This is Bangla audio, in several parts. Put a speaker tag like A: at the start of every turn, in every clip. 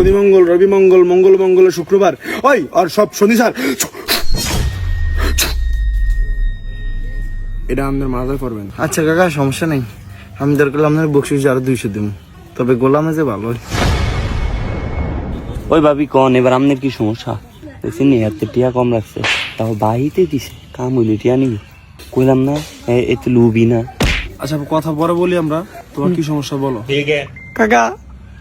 A: শনি মঙ্গল, রবি মঙ্গল, মঙ্গল মঙ্গল, শুক্রবার, ওই আর সব শনি স্যার। এটা আমাদের মাথায় করবেন।
B: আচ্ছা কাকা সমস্যা নেই, আমি দরকার আপনার বকশিস আরো 200 দিব, তবে গোলামে যে ভালো।
C: ওই ভাবি কন এবার আপনার কি সমস্যা? দেখছি নি এত টিয়া কম রাখছে, তাও বাহিতে দিছে, কাম হইলে টিয়া নিবি। কইলাম না এত লুবি না।
A: আচ্ছা কথা পরে বলি আমরা, তোমার কি সমস্যা বলো।
D: কাকা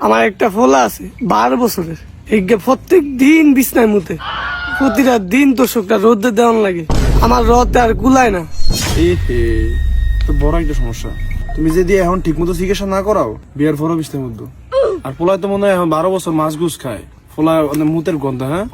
D: আমার একটা ফোলা আছে 12 বছরের, এই প্রত্যেক দিন বিছনায় মুতে, প্রতিটা দিন তোষকটা রোদে দেওয়ান লাগে, আমার রদ আর কুলায় না।
A: তো বড় একটা সমস্যা। তুমি যদি এখন ঠিক মতো চিকিৎসা না করাও, বিয়ার পরও বিছনায় মধ্যে। আর পোলায় তো মনে হয় এখন 12 বছর মাছ গুছ খায়, পোলায় মুতের গন্ধ। হ্যাঁ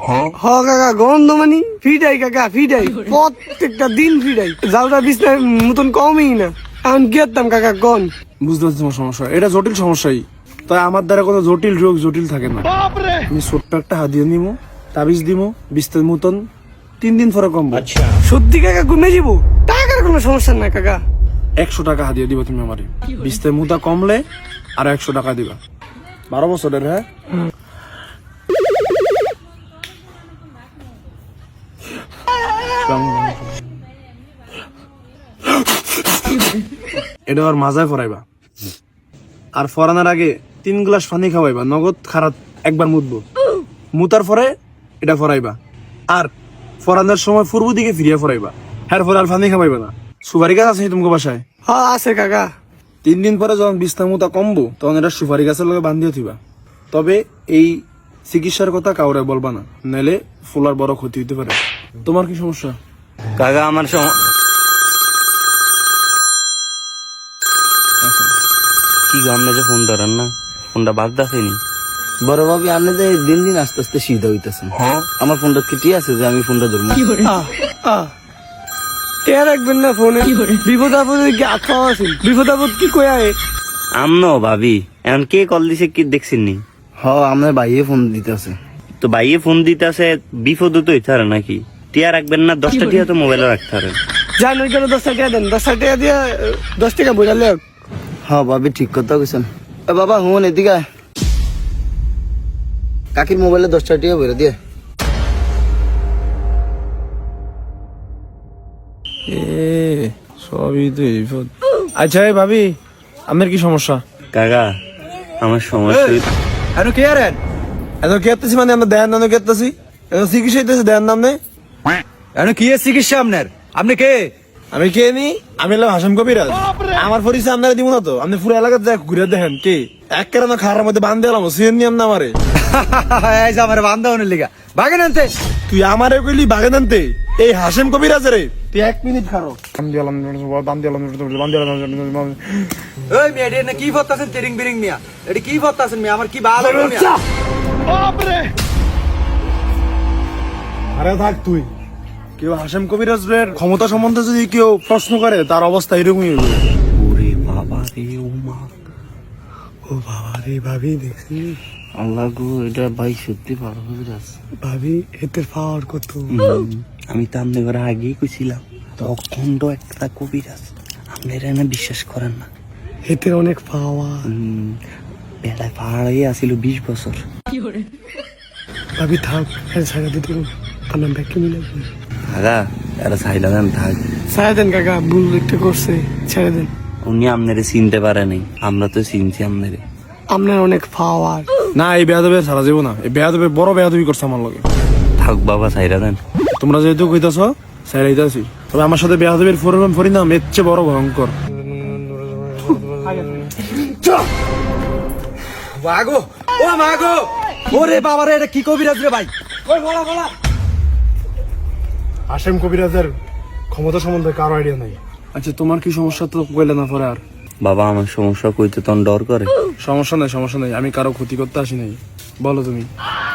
D: হ কাকা গন্ধ মানি ফিডাই কাকা ফিডাই, প্রত্যেকটা দিন ফিডাই, জালটা বিছনায় মতন কমই না। এখন গেতাম কাকা গন।
A: বুঝতে পারছি তোমার সমস্যা, এটা জটিল সমস্যাই। তাই আমার দ্বারা কোনো জটিল রোগ জটিল থাকে না। আমি ছোট্ট একটা হাদিয়ে নিবো, তাবিজ দিব, বিস্তার মতন 3 দিন পরে কমবো।
D: সত্যি কাকা ঘুমে যাবো, টাকার কোনো সমস্যা নাই কাকা।
A: 100 টাকা হাদিয়ে দিব তুমি আমারে, বিস্তার মুতা কমলে আর 100 টাকা দিবা। 12 বছরের। হ্যাঁ এটা আর মাজায় ফরাইবা, আর ফরানোর আগে 3 গ্লাস পানি খাওয়াইবা, নগদ খারাপ একবার মুতবো, মুতার পরে এটা ফরাইবা, আর ফরানোর সময় পূর্ব দিকে ফিরিয়ে ফরাইবা। হ্যাঁ পরে আর পানি খাওয়াইবা না। সুপারি গাছ আছে তোমাকে বাসায়?
D: হ আছে কাকা।
A: 3 দিন পরে যখন বিছনা মুতা কমবো, তখন এটা সুপারি গাছের লগে বান্ধিয়ে থিবা। তবে এই চিকিৎসার কথা কাউরে বলবা না, নাইলে ফুলার বড় ক্ষতি হইতে পারে। তোমার কি সমস্যা?
C: কাকা আমার কি গো, আপনি যে ফোন ধরেন না, ফোনটা বাগদাছেনি।
B: বড় ভাবি আপনি তো দিন দিন আস্তে আস্তে সিধা হইতেছেন। আমার ফোনটা কি ঠিক আছে যে আমি ফোনটা ধরবো?
D: কে রাখবেন না ফোনে, বিপদ আপদে কি আত্মা আছেন, বিপদ আপদ কি কয়া
C: আমনো ভাবি এখন কে কল দিছে কি দেখছেন নি?
B: হ আপনার ভাইয়ে ফোন দিতেছে।
C: তো ভাইয়ে ফোন দিতে আছে, বিপদ তো হইতে পারে নাকি? টিয়া রাখবেন না, 10টা টিয়া তো মোবাইলে রাখতে পারেন।
D: জান ওই কেন 10 টাকা দেন, 10 টাকা দিয়ে 10 টাকা বোঝালে।
B: হ্যাঁ ভাবি ঠিক কথা কইছেন। বাবা হুন এদিকে আয়। কাকির মোবাইলে 10 টাকা ভরে দিয়ে।
A: সবই তো বিপদ। আচ্ছা ভাবি আপনার কি সমস্যা?
C: কাকা আমার সমস্যা
A: এত কে আর এত কেতেছি, মানে আমরা দেয়ার নামে কেতেছি, চিকিৎসা হইতেছে দেয়ার নামে।
E: এখন কি চিকিৎসা আপনার? আপনি কে?
A: আমি কে নি? আমি হলাম হাসেম কবিরাজ। আমার পরিচয় আপনারা দিব না তো? আপনি পুরো এলাকার যা ঘুরে দেখেন কে এক কেন খারার মধ্যে বান্ধে এলাম, সিএন নিয়ম না আমারে।
E: এই যে আমার বান্ধব লিগা বাগেন আনতে।
A: তুই আমারে কইলি বাগেন আনতে? এই হাসেম কবিরাজ রে, তুই 1 মিনিট খারো।
E: ওই মিয়া এটা কি ফতাছেন টেরিং বিরিং মিয়া? এটা কি ফতাছেন মিয়া? আমার কি ভালো মিয়া?
A: আরে থাক তুই। কেউ হাসেম কবিরাজ এর ক্ষমতা সম্বন্ধে যদি কেউ প্রশ্ন করে, তার অবস্থা এরকমই হবে।
C: ওরে বাবা রে, ও মা,
D: ও বাবা রে, ভাবি দেখছি
C: আল্লাহ গো, এটা ভাই সত্যি পারো কবিরাজ।
D: ভাবি এতে পাওয়ার কত।
C: আমি তো আপনার ঘরে আগেই কইছিলাম, অখণ্ড একটা কবিরাজ, আপনারা না বিশ্বাস করেন না।
D: এতে অনেক পাওয়ার।
C: বেড়ায় পাহাড়ে আসিল 20 বছর।
D: ভাবি থাক, ছাড়া দিতে আমার ব্যাগকে মিলে
C: কাকা এরা সাইলা দেন থাক।
D: ছাড়া দেন কাকা, ভুল একটা করছে, ছেড়ে দেন।
C: উনি আপনারে চিনতে পারে নাই, আমরা তো চিনছি আপনারে।
D: আপনার অনেক পাওয়ার।
A: না এই বেয়াদবে ছাড়া যাবো না, এই বেয়াদবে বড় বেয়াদবি করছে আমার লগে।
C: থাক বাবা সাইরা দেন।
A: তোমরা যেহেতু কইতাছ সাইরাইতাছি, তবে আমার সাথে বেয়াদবের পরিণাম এর চেয়ে বড় ভয়ঙ্কর।
E: মাগো ও মাগো, ওরে বাবা রে, এটা কি কবিরাজ রে ভাই? ওই বলা বলা।
A: হাসেম কবিরাজের ক্ষমতা সম্বন্ধে কারো আইডিয়া নাই। আচ্ছা তোমার কি সমস্যা তো কইলে না পরে আর?
C: বাবা আমার সমস্যা কইতে তখন ডর করে।
A: সমস্যা নাই, আমি কারো ক্ষতি করতে আসি নাই, বলো তুমি।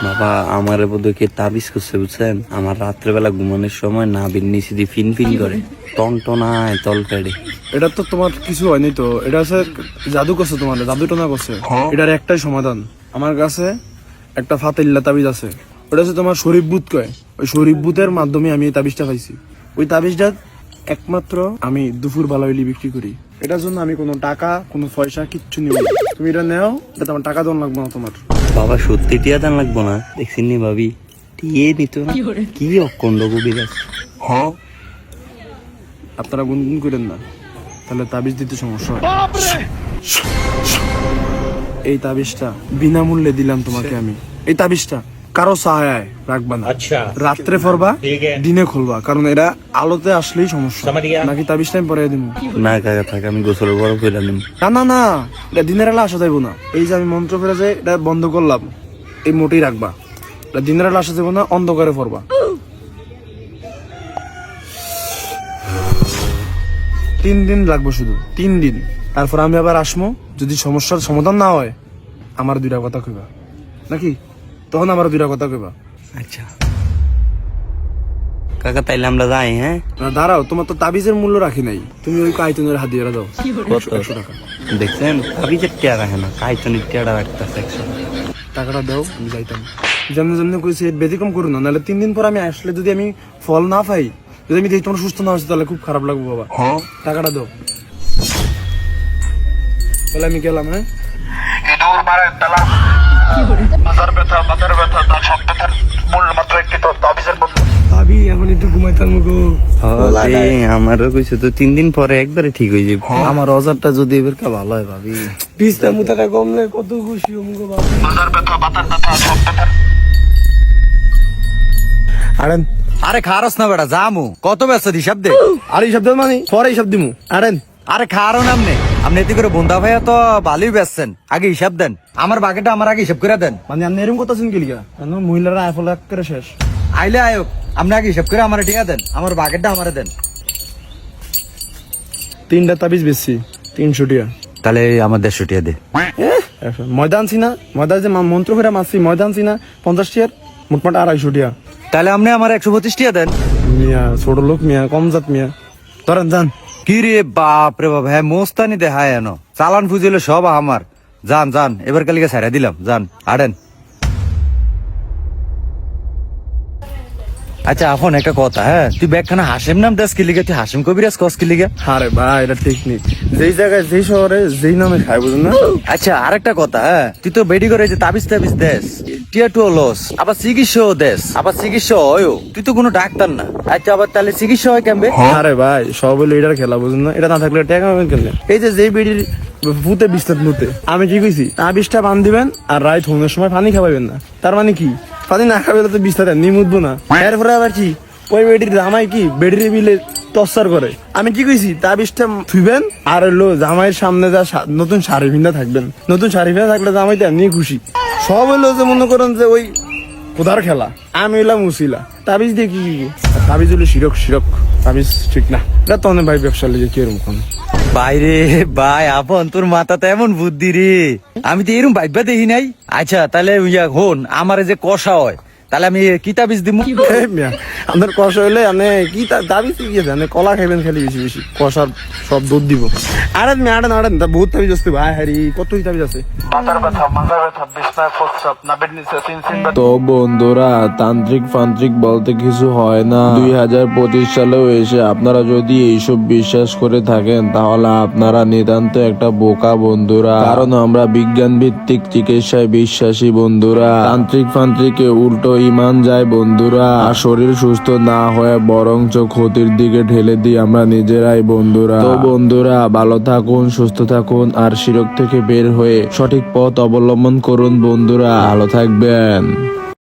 C: বাবা আমার বোধহয় কে তাবিজ করছে বুঝছেন, আমার রাত্রেবেলা ঘুমানোর সময় না নিচে দিয়ে ফিন ফিন করে, টনটনায় তল পেড়ে।
A: এটা তো তোমার কিছু হয়নি তো, এটা হচ্ছে জাদু করছে, তোমার জাদু টনা করছে। এটার একটাই সমাধান, আমার কাছে একটা ফাতিল্লা তাবিজ আছে, ওটা হচ্ছে তোমার শরীফ বুত কয়। ওই শরীফ বুতের মাধ্যমে আমি এই তাবিজটা পাইছি। ওই তাবিজটা একমাত্র আমি দুপুর বেলা হইলে বিক্রি করি। এটার জন্য আমি কোনো টাকা কোনো পয়সা কিচ্ছু নিব না। তুমি এটা নেও, এটা তোমার টাকা দেওয়া লাগবে না তোমার।
C: বাবা সত্যি টিয়া দান লাগবো না, দেখছেন নি ভাবি টিয়ে নিত না, কি অকন্ড কবির আছে।
A: আপনারা গুনগুন করেন না, তাহলে তাবিজ দিতে সমস্যা হয়। এই তাবিজটা বিনামূল্যে দিলাম তোমাকে আমি। এই তাবিজটা কারো সহায় রাখবা না, রাত্রে পরবা, দিনে খুলবা, কারণ এরা আলোতে আসলেই সমস্যা। নাকি তাবিজটা আমি পরে দিব?
C: না কাকা থাক, আমি গোসলের বড় করে নিম।
A: না না না, এটা দিনের বেলা আসা যাইব না। এই যে আমি মন্ত্র ফেরা যায় এটা বন্ধ করলাম, এই মোটেই রাখবা। এটা দিনের বেলা আসা যাইব না, অন্ধকারে পড়বা। 3 দিন লাগবে, শুধু 3 দিন। তারপর আমি আবার আসমো, যদি সমস্যার সমাধান না হয় আমার 2টা কথা কইবা, নাকি তখন আমার 2টা কথা কইবা।
C: আচ্ছা কাকা তাইলে আমরা যাই। হ্যাঁ
A: না দাঁড়াও, তোমার তো তাবিজের মূল্য রাখি নাই, তুমি ওই কাইতনের হাত দিয়ে দাও।
C: কত?
A: 100 টাকা।
C: দেখছেন তাবিজের টিয়া রাখে না, কাইতনের টিয়াটা রাখতেছে 100 টাকা।
A: টাকাটা দাও, আমি যাইতাম। যেমন যেমন কইছি ব্যতিক্রম করো না, নাহলে 3 দিন পর আমি আসলে যদি আমি ফল না পাই, যদি আমি দেখি তোমার সুস্থ না হচ্ছে, তাহলে খুব খারাপ লাগবে বাবা। টাকাটা দাও, তাহলে আমি গেলাম। হ্যাঁ
D: ভাবি এখন একটু ঘুমাইতাম গো।
C: আমারও কইছে তো 3 দিন পরে একবারে ঠিক হয়ে যাবে।
B: আমার অজারটা যদি এবার ভালো হয় ভাবি।
D: বিছনা মুতাটা কমলে কত খুশি হম গো ভাবি।
A: আরেন
E: আরে খারস না বেটা, জামু কত ব্যস্ত হিসাব দে।
A: আর এই শব্দ মানে পরে এই শব্দ দিমু। আরেন
E: আরে খারো নামনে, আপনি এতে করে বন্ধা ভাইয়া তো ভালোই বেচছেন, আগে হিসাব দেন। আমার বাকেটা আমার আগে হিসাব করে দেন।
A: মানে আপনি এরকম কথা শুনকে লিখা, কেন মহিলারা আইফল করে শেষ।
E: আইলে আয়োগ, আপনি আগে হিসাব করে আমার টিয়া দেন, আমার বাকেটটা আমারে দেন।
A: 3টা তাবিজ বেশি 300 টাকা।
E: তাহলে আমার 150 টিয়া দে।
A: ময়দান ছিনা, ময়দান যে মন্ত্র ফেরা মাসি ময়দান ছিনা 50 টাকার, মোটমাট 250 টাকা।
E: তাহলে আপনি আমার 125 টিয়া দেন।
A: মিয়া ছোট লোক মিয়া, কম জাত মিয়া, ধরেন যান।
E: কি রে বাপ রে বাপ, হ্যাঁ মোস্তানি দেখায় এনো, চালান ফুজিলে সব আমার। যান যান, এবার কালিকে ছাড়া দিলাম, যান আড়েন। আচ্ছা এখন একটা কথা, হ্যাঁ তুই ব্যাগখানা হাসিম নাম দাস কি লিগে, তুই হাসিম কবিরাজ কস কি লিগে?
A: আরে ভাই এটা ঠিক নেই, যেই জায়গায় যেই শহরে যেই নামে খায়, বুঝুন না।
E: আচ্ছা আরেকটা কথা, হ্যাঁ তুই তো বেডি করে যে তাবিজ তাবিজ দেশ, টিয়া টু লস, আবার চিকিৎসাও দেশ, আবার চিকিৎসা হয়ও, তুই তো কোনো ডাক্তার না। আচ্ছা আবার তাহলে চিকিৎসা হয় কেমবে?
A: আরে ভাই সব হলো এটার খেলা, বুঝুন না। এটা না থাকলে টাকা পাবেন কেন? এই যে যেই বেডির ভূতে বিস্তার মুতে, আমি কি কইছি তাবিজটা বান দিবেন আর রাত হোমের সময় পানি খাওয়াবেন না। তার মানে কি, পানি না খাবে তো বিস্তার নিমুতবো না। এরপরে আবার কি, ওই বেডির জামাই কি বেডির বিলে টর্চার করে। আমি কি কইছি তাবিজটা থুইবেন আর হলো জামাইয়ের সামনে যা নতুন শাড়ি ভিন্দা থাকবেন, নতুন শাড়ি ভিন্দা থাকলে জামাইটা এমনি খুশি। সব হলো যে মনে করেন যে ওই খোদার খেলা। আমি হইলাম মুসিলা, তাবিজ দিয়ে কি তাবিজ হলো শিরক, শিরক তাবিজ ঠিক না। এটা তো অনেক ভাই ব্যবসা লেগে কি এরকম।
E: বাইরে ভাই আপন তোর মাথাতে এমন বুদ্ধি রে, আমি তো এরকম ভাইবা দেখি নাই। আচ্ছা তাহলে ইয়া হন, আমার যে কষা হয় তাহলে আমি কি তাবিজ দিমু?
A: আপনার কষা হইলে আপনি কি তাবিজ গিয়ে দেন, কলা খাইবেন খালি বেশি বেশি, কষার সব দুধ দিব। আরে আড়েন আড়েন, বহুত তাবিজ আসতে ভাই, হারি কতই তাবিজ আছে।
F: তো বন্ধুরা, তান্ত্রিক ফান্ত্রিক বলতে কিছু হয় না। 2025 সালেও এসে আপনারা যদি এইসব বিশ্বাস করে থাকেন, তাহলে আপনারা নিতান্ত একটা বোকা বন্ধুরা। কারণ আমরা বিজ্ঞান ভিত্তিক চিকিৎসায় বিশ্বাসী বন্ধুরা। তান্ত্রিক ফান্ত্রিকে উল্টো ইমান যায় বন্ধুরা, আর শরীর সুস্থ না হয়ে বরঞ্চ ক্ষতির দিকে ঠেলে দিই আমরা নিজেরাই বন্ধুরা। তো বন্ধুরা ভালো থাকুন, সুস্থ থাকুন, আর শিরক থেকে বের হয়ে সঠিক পথ অবলম্বন করুন বন্ধুরা। ভালো থাকবেন।